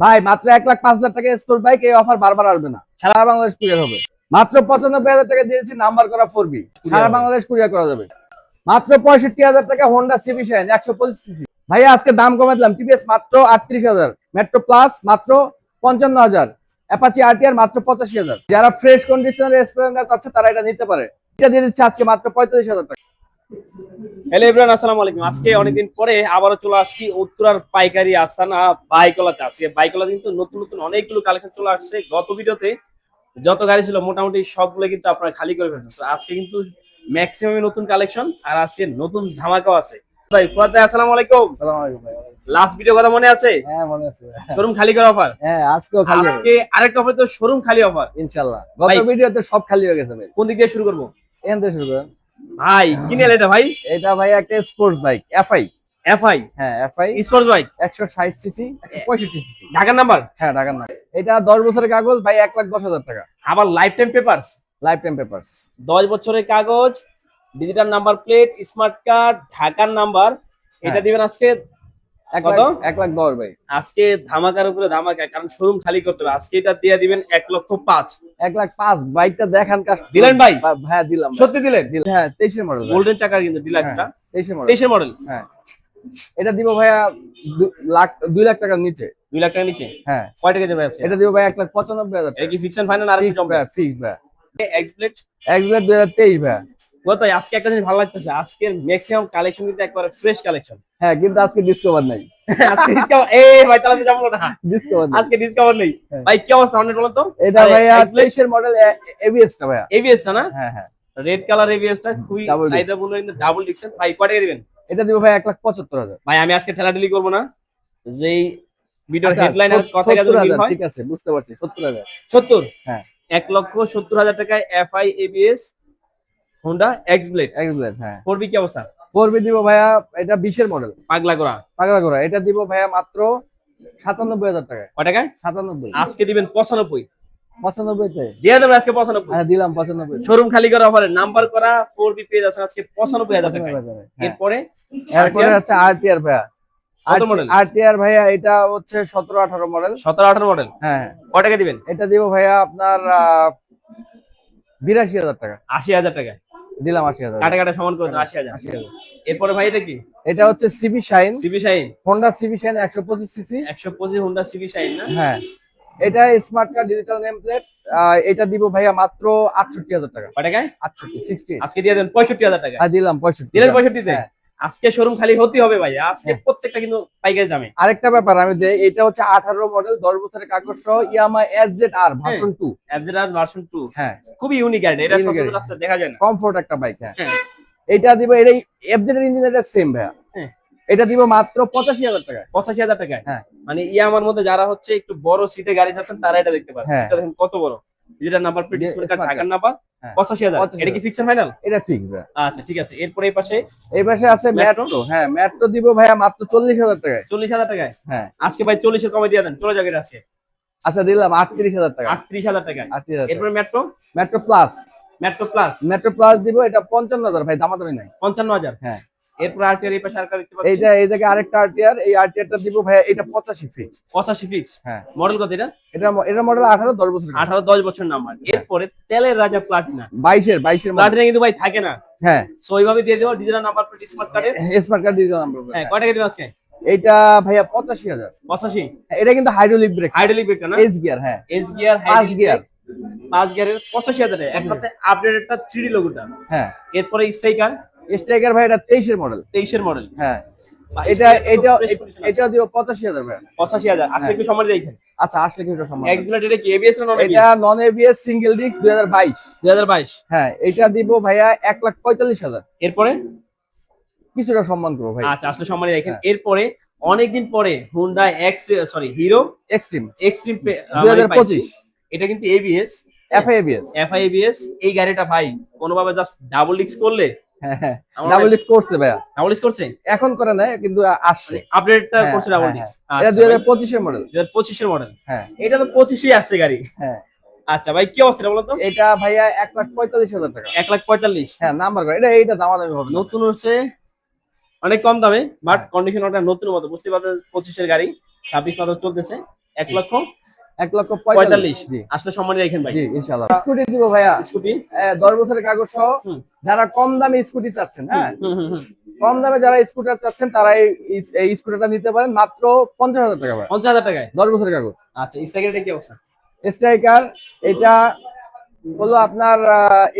ভাই মাত্র 1,05,000 টাকা স্পোর্ট বাইক, এই অফার বারবার আসবে না, সারা বাংলাদেশ কুরিয়ার হবে। মাত্র 95,000 টাকা দিয়েছি নাম্বার করা 4B, সারা বাংলাদেশ কুরিয়ার করা যাবে। মাত্র 65,000 টাকা হোন্ডা সিবি শাইন 125 সিসি। ভাইয়া আজকে দাম কমে দিলাম। টিভিএস মাত্র 38,000, মেট্রো প্লাস মাত্র 55,000, অ্যাপাচি আরটিআর মাত্র 85,000। যারা ফ্রেশ কন্ডিশনের স্প্লেন্ডার চাচ্ছে তারা এটা নিতে পারে। এটা দিয়ে দিচ্ছে আজকে মাত্র 45,000 টাকা। হ্যালো এভরিওয়ান, আসসালামু আলাইকুম। আজকে অনেকদিন পরে আবারও চলে আসছি উত্তরার পাইকারি আস্তানা বাইকলাতে। আজকে বাইকলা কিন্তু নতুন নতুন অনেকগুলো কালেকশন চলে আসছে। গত ভিডিওতে যত গাড়ি ছিল মোটামুটি সবগুলো কিন্তু আপনারা খালি করে ফেলছেন। So, আজকে কিন্তু ম্যাক্সিমাম নতুন কালেকশন আর আজকে নতুন ধামাকাও আছে। ভাই ফুয়াদ ভাই, আসসালামু আলাইকুম। আসসালামু আলাইকুম ভাই। লাস্ট ভিডিও কথা মনে আছে? হ্যাঁ মনে আছে ভাই। শোরুম খালি করা অফার। হ্যাঁ আজকেও খালি হবে আজকে আরেকটা অফার, তো শোরুম খালি অফার ইনশাআল্লাহ। গত ভাই, ভিডিওতে সব খালি হয়ে গেছে ভাই। কোন দিক দিয়ে শুরু করবো? এখান থেকে শুরু করেন। ভাই কিনে এটা ভাই, এটা ভাই একটা স্পোর্টস বাইক এফআই। এফআই হ্যাঁ FI sports bike, 160 CC, 165 CC. ঢাকার নাম্বার, হ্যাঁ ঢাকার না। এটা 10 বছরের কাগজ ভাই, 1,10,000 টাকা। আবার life time papers. Life time papers. 10 বছরের কাগজ, digital number plate, smart card, ঢাকার নাম্বার। এটা হ্যাঁ। দিবেন আজকে কত? 1,10,000 ভাই। আজকে ধামাকার উপরে ধামাকা, কারণ শোরুম খালি করতে হবে। আজকে এটা দিয়ে দিবেন 1,05,000। 1,05,000 বাইকটা দেখান কাস্টমার। দিলেন ভাই? হ্যাঁ দিলাম ভাই। সত্যি দিলেন? হ্যাঁ 23 এর মডেল। গোল্ডেন চাকার কিন্তু ডিলাক্সটা, 23 এর মডেল। 23 এর মডেল। হ্যাঁ এটা দিব ভাইয়া 2 লাখ টাকার নিচে। 2 লাখ টাকা নিচে। হ্যাঁ কয় টাকা দেবে আজকে? এটা দিব ভাই 1,95,000 এটা টাকা। কি ফিক্স এন্ড ফাইনাল আর কি জমবে? ফিক্স ভাই। এক্সপ্লেট এক্সপ্লেট 2023 ভাই। কত? আজকে একটা জিনিস ভালো লাগতেছে, আজকের ম্যাক্সিমাম কালেকশন কিন্তু একবারে ফ্রেশ কালেকশন। হ্যাঁ কিন্তু আজকে ডিসকভার নাই। আজকে ডিসকাউন্ট এই ভাই, তাহলে তো যাবো না। ডিসকভার নাই আজকে ডিসকাউন্ট নেই হ্যাঁ। ভাই। কি অবস্থা অনেক বলো তো? এটা ভাইয়া 23 এর মডেল এবিএস টা ভাইয়া। এবিএস টা না? হ্যাঁ হ্যাঁ রেড কালার এবিএস টা খুবই Double disc। চাহিদাপূর্ণ, কিন্তু ডাবল ডিক্সেন। ভাই কয় টাকা দিবেন? এটা দিব ভাই 1,75,000। ভাই আমি আজকে ঠেলাঠেলি করবো না, যেই ভিডিওর আচ্ছা, হেডলাইনের কথা যদি 70,000 মিল হয়। ঠিক আছে বুঝতে পারছি 70,000। 70, হ্যাঁ 1,70,000 টাকায় এফআই এবিএস হোন্ডা এক্সব্লেড এক্সপ্লেট হ্যাঁ। 4B। কি অবস্থা? 4B দিব ভাইয়া, এটা 20 এর মডেল। পাগলা করা। পাগলা করা। এটা দিব ভাইয়া মাত্র 97,000 টাকায়। কয় টাকায়? 97। আজকে দিবেন 95। 95 তে দিয়ে দেবেন আজকে 95। হ্যাঁ দিলাম 95। শোরুম খালি করা অফারে নাম্বার করা 4B পেয়ে যাচ্ছেন আজকে 95,000 টাকায়। 95,000 হ্যাঁ। এরপরে এরপরে আছে আরটিআর ভাইয়া। কত মডেল? আরটিআর ভাইয়া এটা হচ্ছে 17-18 মডেল। 17-18 মডেল। হ্যাঁ কয় টাকা দিবেন? এটা দিব ভাইয়া আপনার 82,000 টাকা। 80,000 টাকায়। দিলাম 80,000। কাটা কাটা সমান করে দেন 80,000। 80,000। এরপরে ভাই এটা কি? এটা হচ্ছে CB Shine, CB Shine, Honda CB Shine 125 CC. 125 Honda CB Shine না? হ্যাঁ এটা smart card, digital name plate. এটা দিব ভাইয়া মাত্র 68,000 টাকা। কয় টাকায়? 68 60। আজকে দিয়ে দেন 65,000 টাকায়। দিলাম 65। দিলেন 65 তে? হ্যাঁ। আজকে শোরুম খালি হতে হবে ভাই, আজকে হ্যাঁ। প্রত্যেকটা কিন্তু পাইকারি দামে। আরেকটা ব্যাপার আমি দেই, এটা হচ্ছে 18 মডেল, 10 বছরের কাগজ সহ ইয়ামাহা এসজেড-আর ভার্সন 2। এফজেডআর ভার্সন 2 হ্যাঁ খুবই ইউনিক গাড়ি, এটা Unique সচরাচর গাড়ি। রাস্তায় দেখা যায় না। কমফোর্ট একটা বাইক। হ্যাঁ হ্যাঁ এটা দিব, এটাই এফজেড এর ইঞ্জিন, এটা সেম ভাইয়া। হ্যাঁ। এটা দিব মাত্র 85,000 টাকা। 85,000 টাকায়। হ্যাঁ মানে ইয়ামার মধ্যে যারা হচ্ছে একটু বড় সিটে গাড়ি চাচ্ছেন তারা এটা দেখতে পারেন। হ্যাঁ। এটা দেখেন কত বড়, যেটা number plate, smart card, Smart ঢাকার card। নাম্বার। হ্যাঁ। 85,000। এটা কি ফিক্স এন্ড ফাইনাল? এটা ফিক্স ভাইয়া। আচ্ছা ঠিক আছে। এরপরে এই পাশে এই পাশে আছে Metro? মেট্রো। হ্যাঁ মেট্রো দিব ভাইয়া মাত্র 40,000 টাকায়। 40,000 টাকায়। হ্যাঁ আজকে ভাই 40 এর কমে দিয়ে দেন, চলে যাবে এটা আজকে আচ্ছা দিলাম 38,000 টাকা। 38,000 টাকায়। 38,000। এরপরে metro, metro plus. Metro plus metro plus দিব, এটা 55,000 ভাই, দামাদামি নাই। 55,000। হ্যাঁ এরপরে আরটিআর এই পাশে আরেকটা দেখতে পাচ্ছি, এইটা এই জায়গায় আরেকটা আরটিআর, এই আরটিআরটা দিব ভাইয়া, এটা 85 ফিক্স। 85 ফিক্স। হ্যাঁ মডেল কত এটা? এটা মডেল 18, 10 বছর। 18-10 বছর নাম্বার। এরপরে তেলের রাজা প্লাটিনা। 22 এর মডেল। প্লাটিনা কিন্তু ভাই থাকে না, হ্যাঁ সো ওইভাবে দিয়ে দেবো ডিজিটাল নাম্বার প্লেট, স্মার্ট কার্ডের। স্মার্ট কার্ড দিয়ে দিলাম আমরা। হ্যাঁ কয় টাকা দিবেন আজকে? এটা ভাইয়া 85,000। 85। এটা কিন্তু হাইড্রোলিক ব্রেক, হাইড্রোলিক ব্রেকটা না? S gear. হ্যাঁ এস গিয়ার, 5 হাইড্রোলিক গিয়ার। 5 গিয়ারের 85,000 টাকা। একসাথে আপডেটেডটা 3D লোগোটা। হ্যাঁ এরপরে স্ট্রাইকার স্ট্রাইকার ভাই, এটা 23 এর মডেল। 23 এর মডেল। হ্যাঁ এটা দিও 85,000 ভাই। 85,000। আজকে একটু সম্মান রাখেন। আচ্ছা আসলে কি সম্মান? এক্সপ্লেট এটা কি এবিএস না নন এটা ABS? Non ABS single disc 2022। 2022। হ্যাঁ এটা দিব ভাইয়া 1,45,000। এরপরে কিছুটা সম্মান করবো ভাই। আচ্ছা আসলে সম্মানই রাখেন। হ্যাঁ। এরপরে অনেকদিন পরে হুন্ডা হিরো এক্সট্রিম এক্সট্রিম 2025। এটা কিন্তু ABS, FI ABS. FI ABS. এই গাড়িটা ভাই কোনোভাবে জাস্ট ডাবল ডিক্স করলে, হ্যাঁ হ্যাঁ আমার ডাবল ডিস্ক করছে ভাইয়া, ডাবল ডিক্স করছে, এখন করে না কিন্তু আসছে। আপডেটটা হ্যাঁ, করছে ডাবল হ্যাঁ, ডিক্স। এটা আচ্ছা 2025 এর মডেল। 2025 এর মডেল। হ্যাঁ এটা তো 25 আসছে গাড়ি। হ্যাঁ আচ্ছা ভাই কি অবস্থা বলো তো? এটা ভাইয়া 1,45,000 টাকা। 1,45,000। হ্যাঁ নাম্বার করে, এটা দামাদামি হবে না। নতুন হচ্ছে অনেক কম দামে, বাট কন্ডিশন ওটা নতুন মতো, বুঝতে পারছেন 25 এর গাড়ি 26 মাত্র চলতেছে। 1,45,000 জি আসলে সম্মানী রাখেন ভাই। জি ইনশাআল্লাহ। স্কুটি দিব ভাইয়া, স্কুটি 10 বছরের কাগজ সহ। হুম। যারা কম দামে স্কুটি চাচ্ছেন, হ্যাঁ হুম হুম হুম কম দামে যারা স্কুটার চাচ্ছেন তারা এই স্কুটারটা নিতে পারেন মাত্র 50,000 টাকা ভাই। 50,000 টাকায়। 10 বছরের কাগজ। আচ্ছা, স্ট্রাইকারটা কি অবস্থা? স্ট্রাইকার এটা হলো আপনার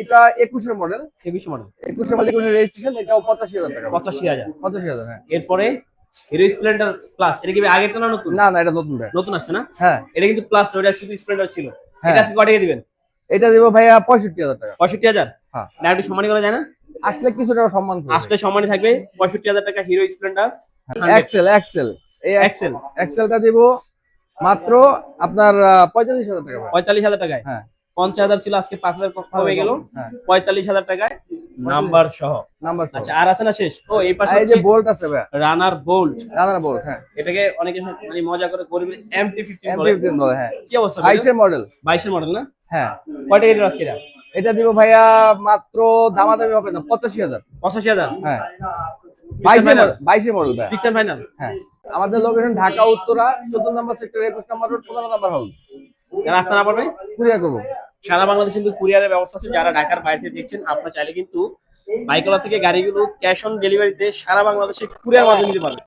এটা 21 মডেল। 21 মডেল, 21 মডেল রেজিস্ট্রেশন, এটাও 85,000 টাকা ভাই। 85,000। 85,000 হ্যাঁ। এরপরে হিরো স্প্লেন্ডার প্লাস, এটা কি আগেরটা না নতুন? না না এটা নতুন ভাই। নতুন আসছে না? হ্যাঁ এটা কিন্তু প্লাস, ওটা শুধু স্প্লেন্ডার ছিল। হ্যাঁ। এটা আজকে কয় টাকা দিবেন? এটা দিব ভাইয়া 65,000 টাকা। 65,000। হ্যাঁ না একটু সম্মানী করা যায় না? আসলে কিছু টাকা সম্মান করবে। আসলে সম্মানী থাকবে 65,000 টাকা হিরো স্প্লেন্ডার এক্সেল এক্সেল এই এক্সেল, এক্সেলটা দিব মাত্র আপনার 45,000 টাকা ভাই। 45,000 টাকায়। হ্যাঁ 50,000 ছিল, আজকে 5,000 কমে গেল, হ্যাঁ 45,000 টাকায় নাম্বার সহ। নাম্বার। আচ্ছা, আর আছে না শেষ? ও এই পাশে এই যে হচ্ছে বোল্ট আছে ভাই, রানার বোল্ট। রানার বোল্ট। হ্যাঁ এটাকে অনেকে মানে মজা করে করবে MT-15 বলে। M15 বলে। হ্যাঁ কি অবস্থা? 22 এর মডেল। 22 এর মডেল না? হ্যাঁ কয় টাকা দিল আজকে এটা? এটা দিব ভাইয়া মাত্র দামাদামি হবে না 85,000। 85,000। হ্যাঁ ফাইনাল? 22 এর মডেল ভাই। Fix and final? হ্যাঁ আমাদের লোকেশন ঢাকা উত্তরা 14 নম্বর সেক্টর 21 নম্বর রোড 15 নম্বর হাউস। রাস্তা না পারবে কুরিয়ার করবো। সারা বাংলাদেশে কিন্তু কুরিয়ারের ব্যবস্থা আছে। যারা ঢাকার বাইরে দেখছেন, আপনারা চাইলে কিন্তু বাইকওয়ালা থেকে গাড়িগুলো ক্যাশ অন ডেলিভারিতে সারা বাংলাদেশে কুরিয়ার মাধ্যমে নিতে পারবেন।